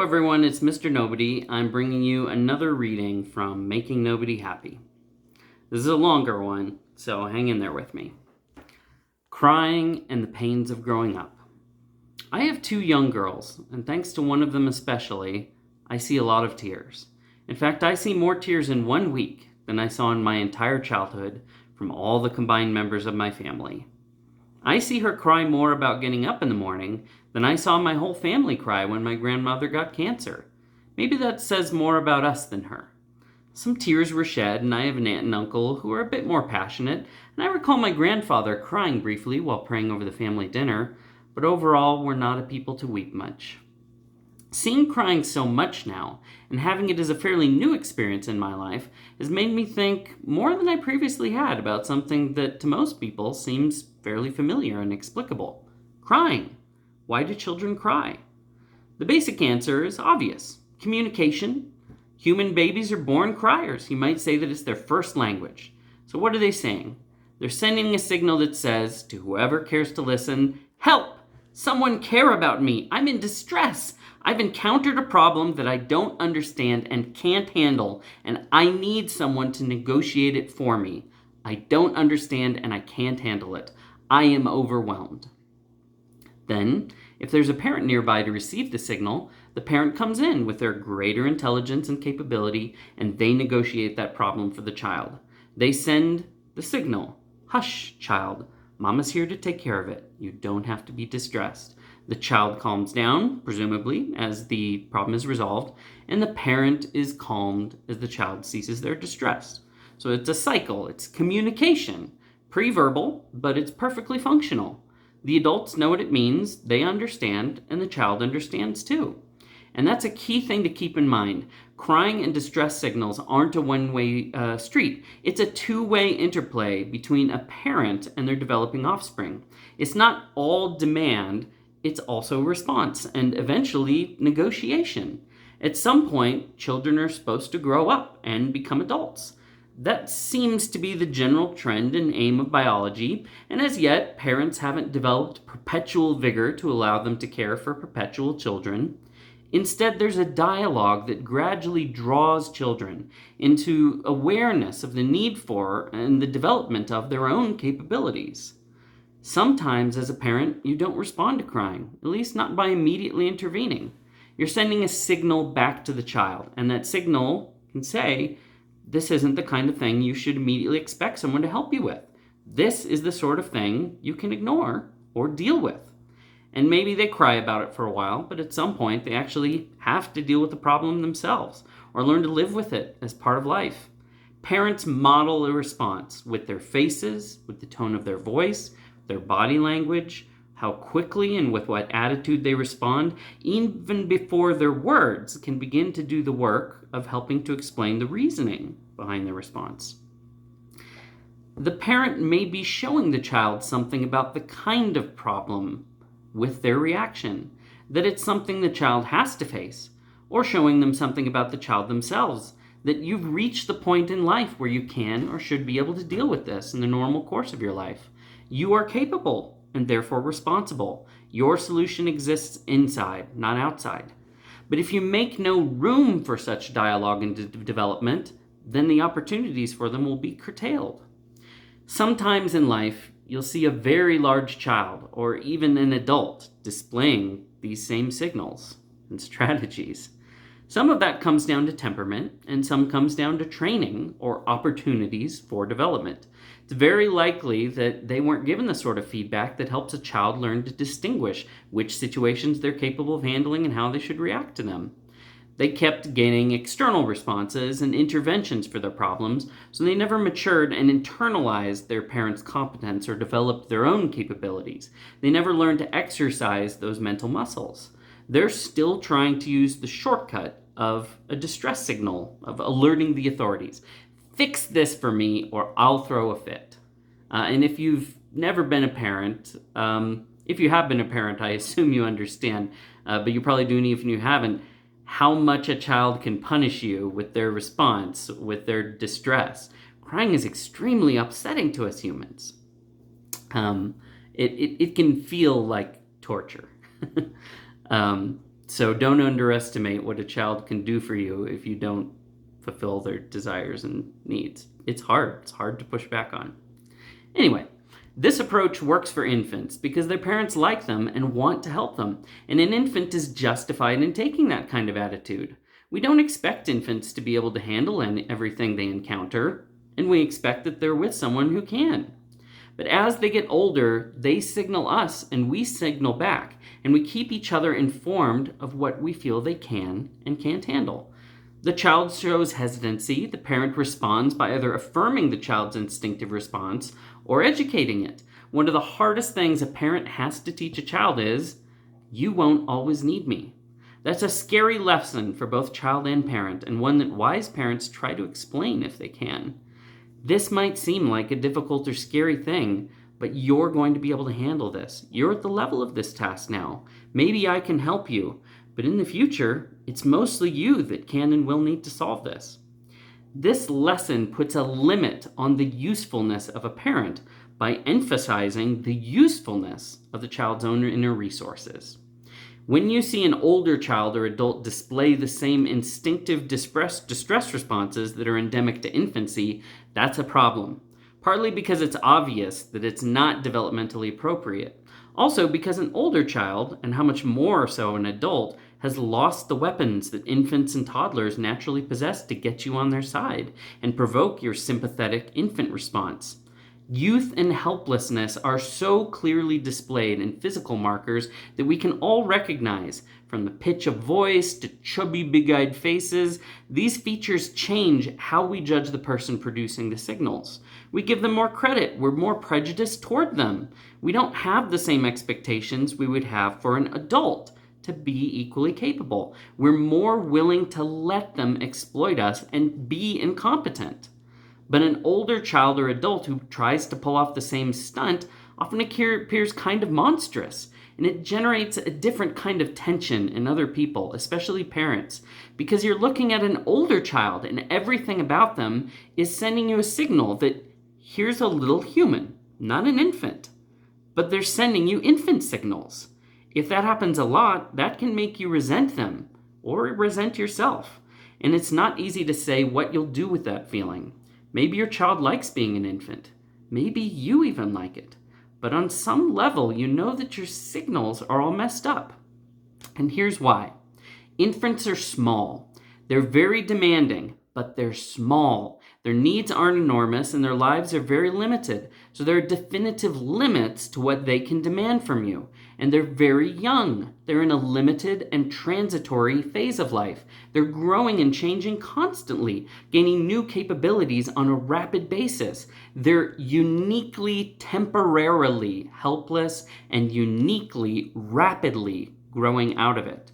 Hello everyone, it's Mr. Nobody. I'm bringing you another reading from Making Nobody Happy. This is a longer one, so hang in there with me. Crying and the Pains of Growing Up. I have 2 young girls, and thanks to one of them especially, I see a lot of tears. In fact, I see more tears in 1 week than I saw in my entire childhood from all the combined members of my family. I see her cry more about getting up in the morning than I saw my whole family cry when my grandmother got cancer. Maybe that says more about us than her. Some tears were shed, and I have an aunt and uncle who are a bit more passionate, and I recall my grandfather crying briefly while praying over the family dinner, but overall we're not a people to weep much. Seeing crying so much now, and having it as a fairly new experience in my life, has made me think more than I previously had about something that to most people seems fairly familiar and explicable. Crying. Why do children cry? The basic answer is obvious. Communication. Human babies are born criers. You might say that it's their first language. So what are they saying? They're sending a signal that says, to whoever cares to listen, help! Someone care about me. I'm in distress. I've encountered a problem that I don't understand and can't handle, and I need someone to negotiate it for me. I don't understand and I can't handle it. I am overwhelmed. Then, if there's a parent nearby to receive the signal, the parent comes in with their greater intelligence and capability, and they negotiate that problem for the child. They send the signal, hush, child. Mama's here to take care of it. You don't have to be distressed. The child calms down, presumably, as the problem is resolved, and the parent is calmed as the child ceases their distress. So it's a cycle. It's communication. Pre-verbal, but it's perfectly functional. The adults know what it means, they understand, and the child understands too. And that's a key thing to keep in mind. Crying and distress signals aren't a one-way street. It's a two-way interplay between a parent and their developing offspring. It's not all demand, it's also response, and eventually negotiation. At some point, children are supposed to grow up and become adults. That seems to be the general trend and aim of biology, and as yet, parents haven't developed perpetual vigor to allow them to care for perpetual children. Instead, there's a dialogue that gradually draws children into awareness of the need for and the development of their own capabilities. Sometimes, as a parent, you don't respond to crying, at least not by immediately intervening. You're sending a signal back to the child, and that signal can say, this isn't the kind of thing you should immediately expect someone to help you with. This is the sort of thing you can ignore or deal with. And maybe they cry about it for a while, but at some point they actually have to deal with the problem themselves or learn to live with it as part of life. Parents model a response with their faces, with the tone of their voice, their body language, how quickly and with what attitude they respond, even before their words can begin to do the work of helping to explain the reasoning behind the response. The parent may be showing the child something about the kind of problem with their reaction, that it's something the child has to face, or showing them something about the child themselves, that you've reached the point in life where you can or should be able to deal with this in the normal course of your life. You are capable and therefore responsible. Your solution exists inside, not outside. But if you make no room for such dialogue and development, then the opportunities for them will be curtailed. Sometimes in life, you'll see a very large child or even an adult displaying these same signals and strategies. Some of that comes down to temperament, and some comes down to training or opportunities for development. It's very likely that they weren't given the sort of feedback that helps a child learn to distinguish which situations they're capable of handling and how they should react to them. They kept getting external responses and interventions for their problems, so they never matured and internalized their parents' competence or developed their own capabilities. They never learned to exercise those mental muscles. They're still trying to use the shortcut of a distress signal, of alerting the authorities. Fix this for me or I'll throw a fit. And if you've never been a parent, if you have been a parent, I assume you understand, but you probably do even if you haven't, how much a child can punish you with their response, with their distress. Crying is extremely upsetting to us humans. It can feel like torture. So don't underestimate what a child can do for you if you don't fulfill their desires and needs. It's hard. It's hard to push back on. Anyway, this approach works for infants because their parents like them and want to help them, and an infant is justified in taking that kind of attitude. We don't expect infants to be able to handle everything they encounter, and we expect that they're with someone who can. But as they get older, they signal us and we signal back, and we keep each other informed of what we feel they can and can't handle. The child shows hesitancy. The parent responds by either affirming the child's instinctive response or educating it. One of the hardest things a parent has to teach a child is, you won't always need me. That's a scary lesson for both child and parent, and one that wise parents try to explain if they can. This might seem like a difficult or scary thing, but you're going to be able to handle this. You're at the level of this task now. Maybe I can help you, but in the future, it's mostly you that can and will need to solve this. This lesson puts a limit on the usefulness of a parent by emphasizing the usefulness of the child's own inner resources. When you see an older child or adult display the same instinctive distress responses that are endemic to infancy, that's a problem. Partly because it's obvious that it's not developmentally appropriate. Also because an older child, and how much more so an adult, has lost the weapons that infants and toddlers naturally possess to get you on their side and provoke your sympathetic infant response. Youth and helplessness are so clearly displayed in physical markers that we can all recognize, from the pitch of voice to chubby, big-eyed faces. These features change how we judge the person producing the signals. We give them more credit. We're more prejudiced toward them. We don't have the same expectations we would have for an adult to be equally capable. We're more willing to let them exploit us and be incompetent. But an older child or adult who tries to pull off the same stunt often appears kind of monstrous, and it generates a different kind of tension in other people, especially parents, because you're looking at an older child and everything about them is sending you a signal that here's a little human, not an infant, but they're sending you infant signals. If that happens a lot, that can make you resent them or resent yourself, and it's not easy to say what you'll do with that feeling. Maybe your child likes being an infant. Maybe you even like it. But on some level, you know that your signals are all messed up. And here's why. Infants are small. They're very demanding, but they're small. Their needs aren't enormous, and their lives are very limited. So there are definitive limits to what they can demand from you. And they're very young. They're in a limited and transitory phase of life. They're growing and changing constantly, gaining new capabilities on a rapid basis. They're uniquely, temporarily helpless and uniquely, rapidly growing out of it.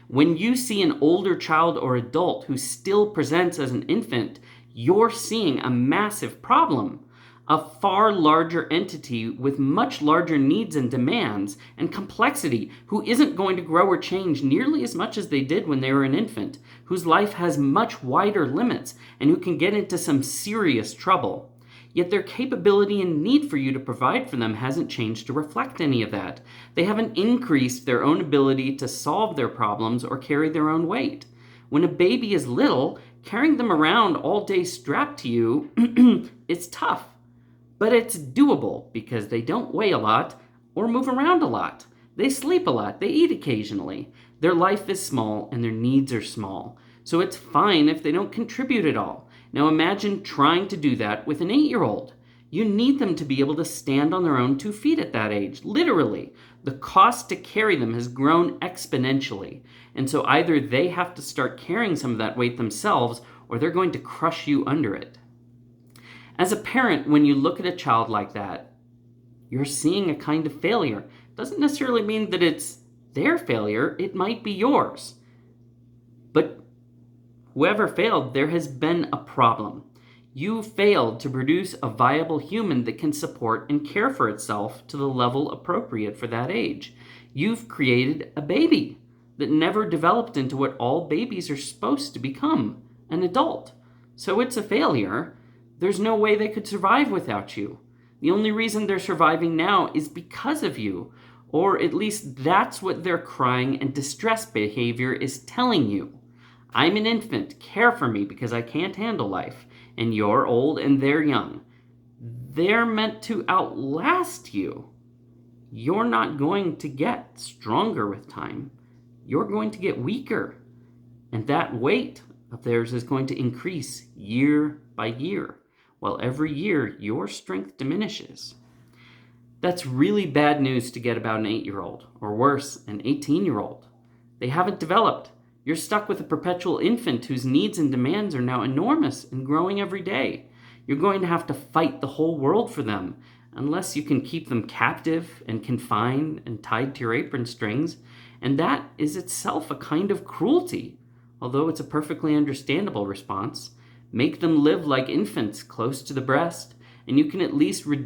When you see an older child or adult who still presents as an infant, you're seeing a massive problem. A far larger entity with much larger needs and demands and complexity, who isn't going to grow or change nearly as much as they did when they were an infant, whose life has much wider limits, and who can get into some serious trouble. Yet their capability and need for you to provide for them hasn't changed to reflect any of that. They haven't increased their own ability to solve their problems or carry their own weight. When a baby is little, carrying them around all day strapped to you, it's tough. But it's doable because they don't weigh a lot or move around a lot. They sleep a lot. They eat occasionally. Their life is small and their needs are small. So it's fine if they don't contribute at all. Now imagine trying to do that with an 8-year-old. You need them to be able to stand on their own 2 feet at that age, literally. The cost to carry them has grown exponentially. And so either they have to start carrying some of that weight themselves, or they're going to crush you under it. As a parent, when you look at a child like that, you're seeing a kind of failure. It doesn't necessarily mean that it's their failure. It might be yours. But whoever failed, there has been a problem. You failed to produce a viable human that can support and care for itself to the level appropriate for that age. You've created a baby that never developed into what all babies are supposed to become, an adult. So it's a failure. There's no way they could survive without you. The only reason they're surviving now is because of you, Or at least that's what their crying and distress behavior is telling you. I'm an infant, care for me because I can't handle life, and you're old and they're young. They're meant to outlast you. You're not going to get stronger with time. You're going to get weaker. And that weight of theirs is going to increase year by year, while every year your strength diminishes. That's really bad news to get about an 8-year-old, or worse, an 18-year-old. They haven't developed. You're stuck with a perpetual infant whose needs and demands are now enormous and growing every day. You're going to have to fight the whole world for them, unless you can keep them captive and confined and tied to your apron strings, and that is itself a kind of cruelty, although it's a perfectly understandable response. Make them live like infants close to the breast, and you can at least reduce